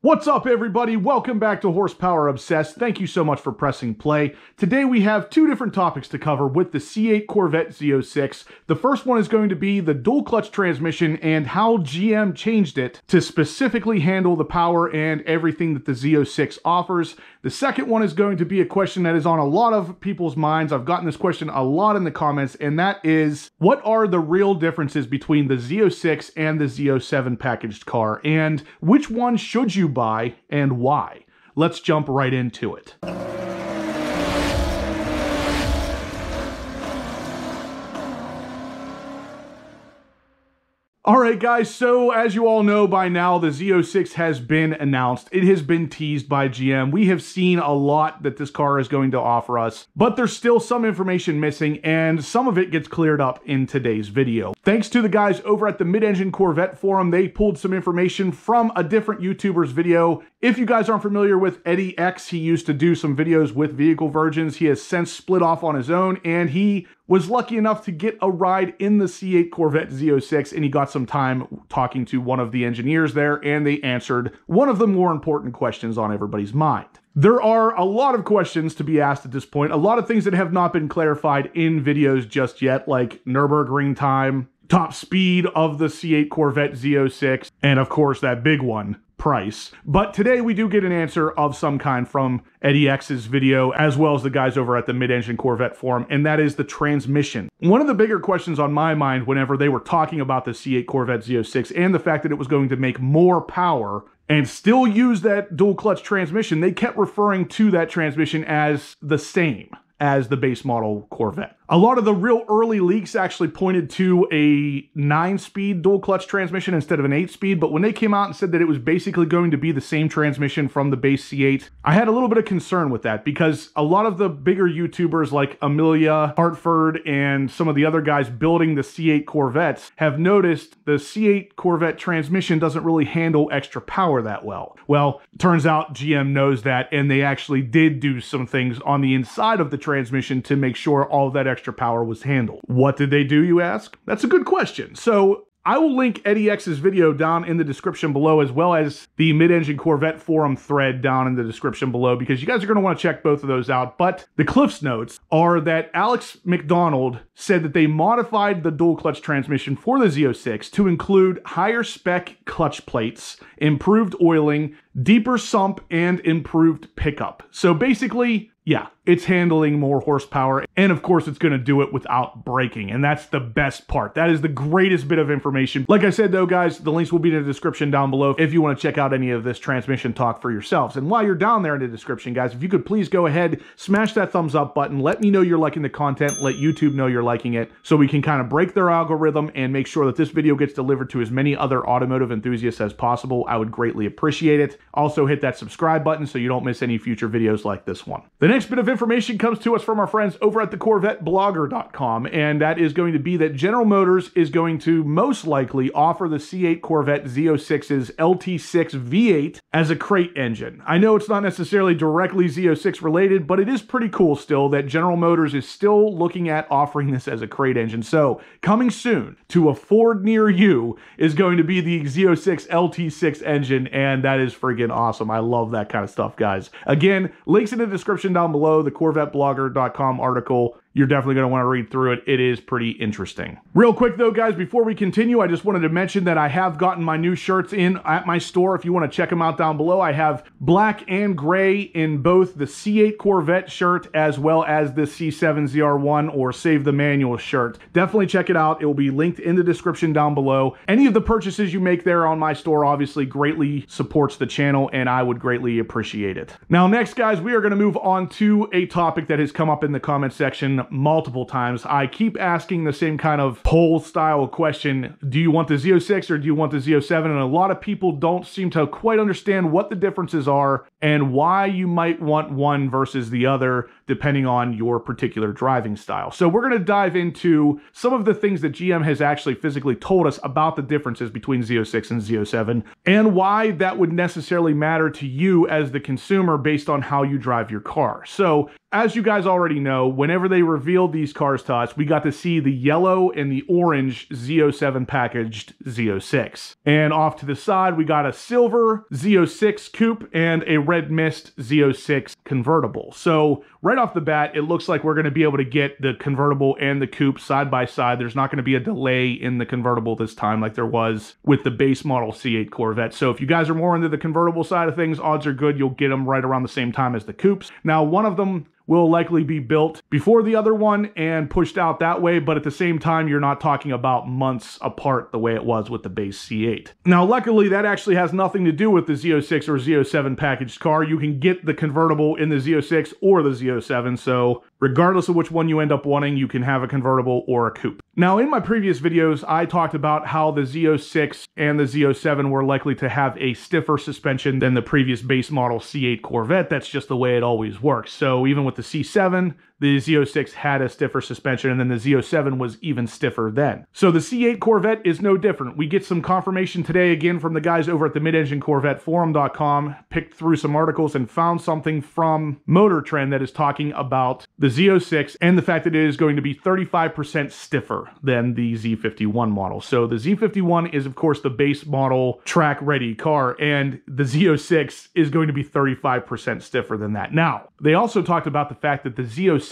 What's up, everybody? Welcome back to Horsepower Obsessed. Thank you so much for pressing play. Today we have two different topics to cover with the C8 Corvette Z06. The first one is going to be the dual clutch transmission and how GM changed it to specifically handle the power and everything that the Z06 offers. The second one is going to be a question that is on a lot of people's minds. I've gotten this question a lot in the comments, and that is, what are the real differences between the Z06 and the Z07 packaged car, and which one should you buy and why? Let's jump right into it. Alright guys, so as you all know by now, the Z06 has been announced. It has been teased by GM. We have seen a lot that this car is going to offer us, but there's still some information missing, and some of it gets cleared up in today's video. Thanks to the guys over at the Mid-Engine Corvette forum, they pulled some information from a different YouTuber's video. If you guys aren't familiar with Eddie X, he used to do some videos with Vehicle Virgins. He has since split off on his own, and he was lucky enough to get a ride in the C8 Corvette Z06, and he got some time talking to one of the engineers there, and they answered one of the more important questions on everybody's mind. There are a lot of questions to be asked at this point, a lot of things that have not been clarified in videos just yet, like Nürburgring time, top speed of the C8 Corvette Z06, and of course that big one, price. But today we do get an answer of some kind from Eddie X's video, as well as the guys over at the Mid-Engine Corvette forum, and that is the transmission. One of the bigger questions on my mind whenever they were talking about the C8 Corvette Z06 and the fact that it was going to make more power and still use that dual clutch transmission, they kept referring to that transmission as the same as the base model Corvette. A lot of the real early leaks actually pointed to a 9-speed dual clutch transmission instead of an 8-speed, but when they came out and said that it was basically going to be the same transmission from the base C8, I had a little bit of concern with that because a lot of the bigger YouTubers like Amelia, Hartford, and some of the other guys building the C8 Corvettes have noticed the C8 Corvette transmission doesn't really handle extra power that well. Well, turns out GM knows that, and they actually did do some things on the inside of the transmission to make sure all of that extra power was handled. What did they do, you ask? That's a good question. So I will link Eddie X's video down in the description below, as well as the Mid-Engine Corvette forum thread down in the description below, because you guys are going to want to check both of those out. But the Cliff's Notes are that Alex McDonald said that they modified the dual clutch transmission for the Z06 to include higher spec clutch plates, improved oiling, deeper sump, and improved pickup. So basically, yeah, it's handling more horsepower, and of course it's going to do it without braking, and that's the best part. That is the greatest bit of information. Like I said though, guys, the links will be in the description down below if you want to check out any of this transmission talk for yourselves. And while you're down there in the description, guys, if you could please go ahead, smash that thumbs up button, let me know you're liking the content, let YouTube know you're liking it, so we can kind of break their algorithm and make sure that this video gets delivered to as many other automotive enthusiasts as possible. I would greatly appreciate it. Also hit that subscribe button so you don't miss any future videos like this one. The next bit of information comes to us from our friends over at the CorvetteBlogger.com, and that is going to be that General Motors is going to most likely offer the C8 Corvette Z06's LT6 V8 as a crate engine. I know it's not necessarily directly Z06 related, but it is pretty cool still that General Motors is still looking at offering this as a crate engine. So coming soon to a Ford near you is going to be the Z06 LT6 engine, and that is friggin' awesome. I love that kind of stuff, guys. Again, links in the description down below, the CorvetteBlogger.com article. You're definitely going to want to read through it. It is pretty interesting. Real quick though, guys, before we continue, I just wanted to mention that I have gotten my new shirts in at my store. If you want to check them out down below, I have black and gray in both the C8 Corvette shirt as well as the C7 ZR1 or Save the Manual shirt. Definitely check it out. It will be linked in the description down below. Any of the purchases you make there on my store obviously greatly supports the channel, and I would greatly appreciate it. Now next, guys, we are going to move on to a topic that has come up in the comment section multiple times. I keep asking the same kind of poll style question. Do you want the Z06 or do you want the Z07? And a lot of people don't seem to quite understand what the differences are and why you might want one versus the other depending on your particular driving style. So we're going to dive into some of the things that GM has actually physically told us about the differences between Z06 and Z07 and why that would necessarily matter to you as the consumer based on how you drive your car. So as you guys already know, whenever they revealed these cars to us, we got to see the yellow and the orange Z07 packaged Z06. And off to the side, we got a silver Z06 coupe and a red mist Z06 convertible. So right off the bat, it looks like we're going to be able to get the convertible and the coupe side by side. There's not going to be a delay in the convertible this time like there was with the base model C8 Corvette. So if you guys are more into the convertible side of things, odds are good you'll get them right around the same time as the coupes. Now, one of them will likely be built before the other one and pushed out that way, but at the same time, you're not talking about months apart the way it was with the base C8. Now, luckily, that actually has nothing to do with the Z06 or Z07 packaged car. You can get the convertible in the Z06 or the Z07, so regardless of which one you end up wanting, you can have a convertible or a coupe. Now, in my previous videos, I talked about how the Z06 and the Z07 were likely to have a stiffer suspension than the previous base model C8 Corvette. That's just the way it always works. So even with the C7, the Z06 had a stiffer suspension, and then the Z07 was even stiffer then. So the C8 Corvette is no different. We get some confirmation today again from the guys over at the midenginecorvetteforum.com, picked through some articles and found something from Motor Trend that is talking about the Z06 and the fact that it is going to be 35% stiffer than the Z51 model. So the Z51 is, of course, the base model track-ready car, and the Z06 is going to be 35% stiffer than that. Now, they also talked about the fact that the Z07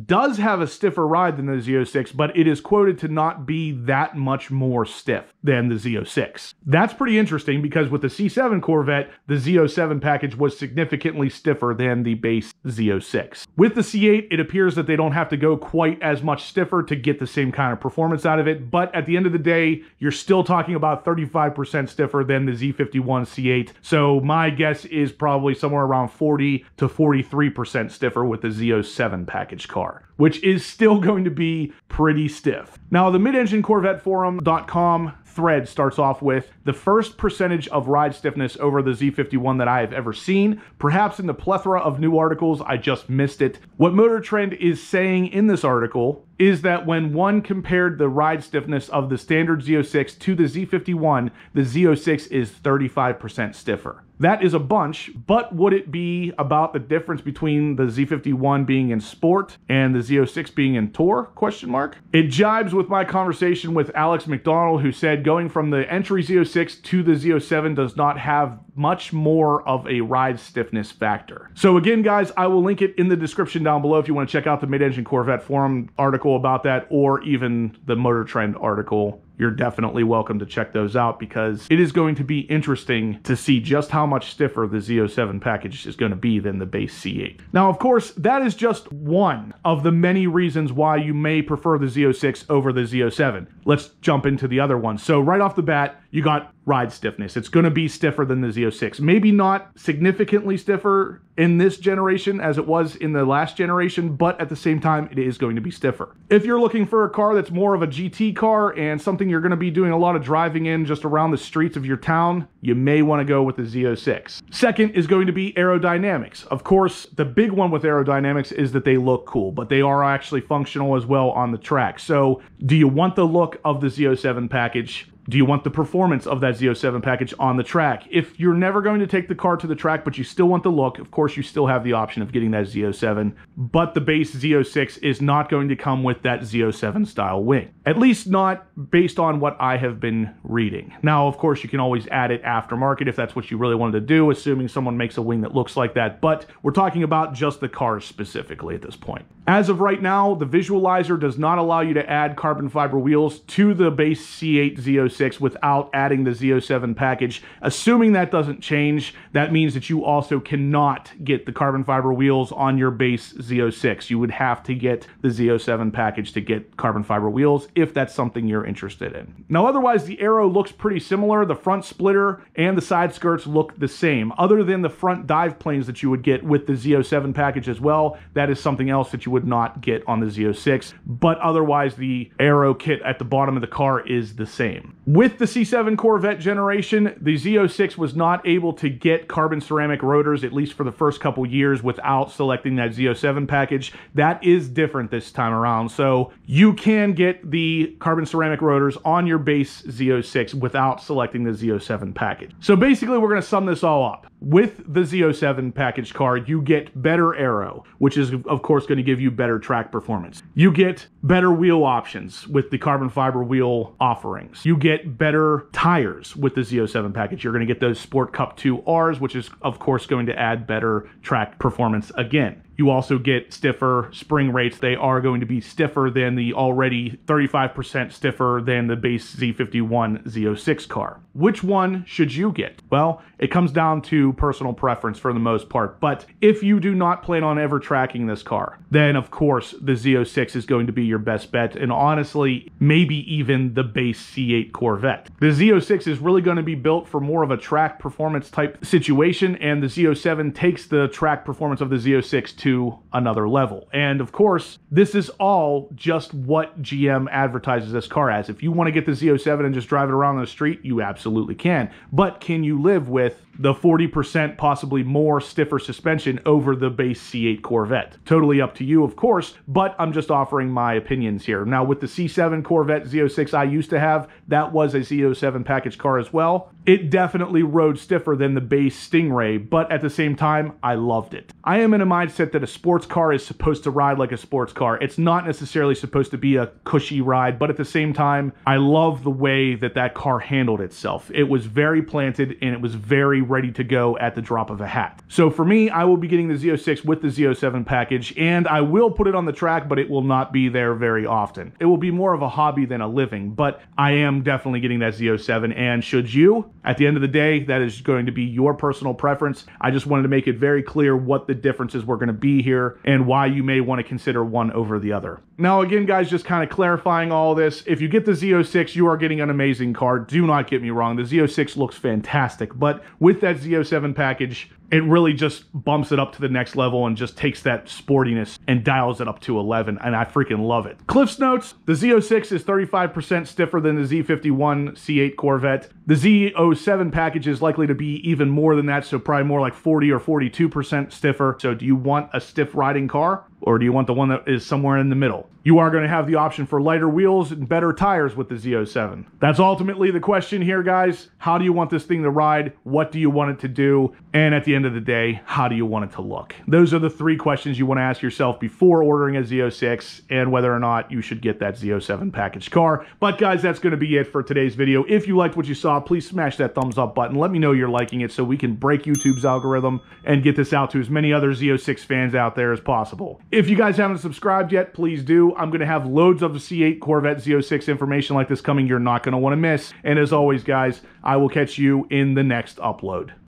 does have a stiffer ride than the Z06, but it is quoted to not be that much more stiff than the Z06. That's pretty interesting because with the C7 Corvette, the Z07 package was significantly stiffer than the base Z06. With the C8, it appears that they don't have to go quite as much stiffer to get the same kind of performance out of it, but at the end of the day, you're still talking about 35% stiffer than the Z51 C8, so my guess is probably somewhere around 40 to 43% stiffer with the Z07 package car, which is still going to be pretty stiff. Now, the midenginecorvetteforum.com thread starts off with the first percentage of ride stiffness over the Z51 that I have ever seen. Perhaps in the plethora of new articles, I just missed it. What Motor Trend is saying in this article is that when one compared the ride stiffness of the standard Z06 to the Z51, the Z06 is 35% stiffer. That is a bunch, but would it be about the difference between the Z51 being in sport and the Z06 being in tour? Question mark. It jibes with my conversation with Alex McDonald, who said going from the entry Z06 to the Z07 does not have much more of a ride stiffness factor. So again, guys, I will link it in the description down below if you want to check out the Mid-Engine Corvette Forum article about that, or even the Motor Trend article. You're definitely welcome to check those out because it is going to be interesting to see just how much stiffer the Z07 package is going to be than the base C8. Now, of course, that is just one of the many reasons why you may prefer the Z06 over the Z07. Let's jump into the other ones. So right off the bat, you got ride stiffness. It's going to be stiffer than the Z06. Maybe not significantly stiffer in this generation as it was in the last generation, but at the same time, it is going to be stiffer. If you're looking for a car that's more of a GT car and something you're going to be doing a lot of driving in just around the streets of your town, you may want to go with the Z06. Second is going to be aerodynamics. Of course, the big one with aerodynamics is that they look cool, but they are actually functional as well on the track. So do you want the look of the Z07 package? Do you want the performance of that Z07 package on the track? If you're never going to take the car to the track, but you still want the look, of course, you still have the option of getting that Z07, but the base Z06 is not going to come with that Z07 style wing. At least not based on what I have been reading. Now, of course, you can always add it aftermarket if that's what you really wanted to do, assuming someone makes a wing that looks like that, but we're talking about just the cars specifically at this point. As of right now, the visualizer does not allow you to add carbon fiber wheels to the base C8 Z06 without adding the Z07 package. Assuming that doesn't change, that means that you also cannot get the carbon fiber wheels on your base Z06. You would have to get the Z07 package to get carbon fiber wheels if that's something you're interested in. Now, otherwise, the aero looks pretty similar. The front splitter and the side skirts look the same, other than the front dive planes that you would get with the Z07 package as well. That is something else that you would not get on the Z06, but otherwise the aero kit at the bottom of the car is the same. With the C7 Corvette generation, the Z06 was not able to get carbon ceramic rotors, at least for the first couple years, without selecting that Z07 package. That is different this time around, so you can get the carbon ceramic rotors on your base Z06 without selecting the Z07 package. So basically, we're going to sum this all up. with the Z07 package car, you get better aero, which is of course going to give you better track performance. You get better wheel options with the carbon fiber wheel offerings. You get better tires with the Z07 package. You're going to get those Sport Cup 2Rs, which is of course going to add better track performance again. You also get stiffer spring rates. They are going to be stiffer than the already 35% stiffer than the base Z51 Z06 car. Which one should you get? Well, it comes down to personal preference for the most part, but if you do not plan on ever tracking this car, then of course the Z06 is going to be your best bet, and honestly, maybe even the base C8 Corvette. The Z06 is really going to be built for more of a track performance type situation, and the Z07 takes the track performance of the Z06 to another level. And of course, this is all just what GM advertises this car as. If you want to get the Z07 and just drive it around on the street, you absolutely can. But can you live with the 40%, possibly more stiffer suspension over the base C8 Corvette? Totally up to you, of course, but I'm just offering my opinions here. Now, with the C7 Corvette Z06 I used to have, that was a Z07 package car as well. It definitely rode stiffer than the base Stingray, but at the same time, I loved it. I am in a mindset that a sports car is supposed to ride like a sports car. It's not necessarily supposed to be a cushy ride, but at the same time, I love the way that that car handled itself. It was very planted and it was very ready to go at the drop of a hat. So for me, I will be getting the Z06 with the Z07 package, and I will put it on the track, but it will not be there very often. It will be more of a hobby than a living, but I am definitely getting that Z07, and should you, at the end of the day, that is going to be your personal preference. I just wanted to make it very clear what the differences were going to be here and why you may want to consider one over the other. Now, again, guys, just kind of clarifying all this, if you get the Z06, you are getting an amazing car. Do not get me wrong. The Z06 looks fantastic, but with that Z07 package, it really just bumps it up to the next level and just takes that sportiness and dials it up to 11, and I freaking love it. Cliff's notes, the Z06 is 35% stiffer than the Z51 C8 Corvette. The Z07 package is likely to be even more than that, so probably more like 40 or 42% stiffer. So do you want a stiff riding car, or do you want the one that is somewhere in the middle? You are going to have the option for lighter wheels and better tires with the Z07. That's ultimately the question here, guys. How do you want this thing to ride? What do you want it to do? And at the end of the day, how do you want it to look? Those are the three questions you want to ask yourself before ordering a Z06 and whether or not you should get that Z07 package car. But guys, that's going to be it for today's video. If you liked what you saw, please smash that thumbs up button. Let me know you're liking it so we can break YouTube's algorithm and get this out to as many other Z06 fans out there as possible. If you guys haven't subscribed yet, please do. I'm going to have loads of C8 Corvette Z06 information like this coming you're not going to want to miss. And as always, guys, I will catch you in the next upload.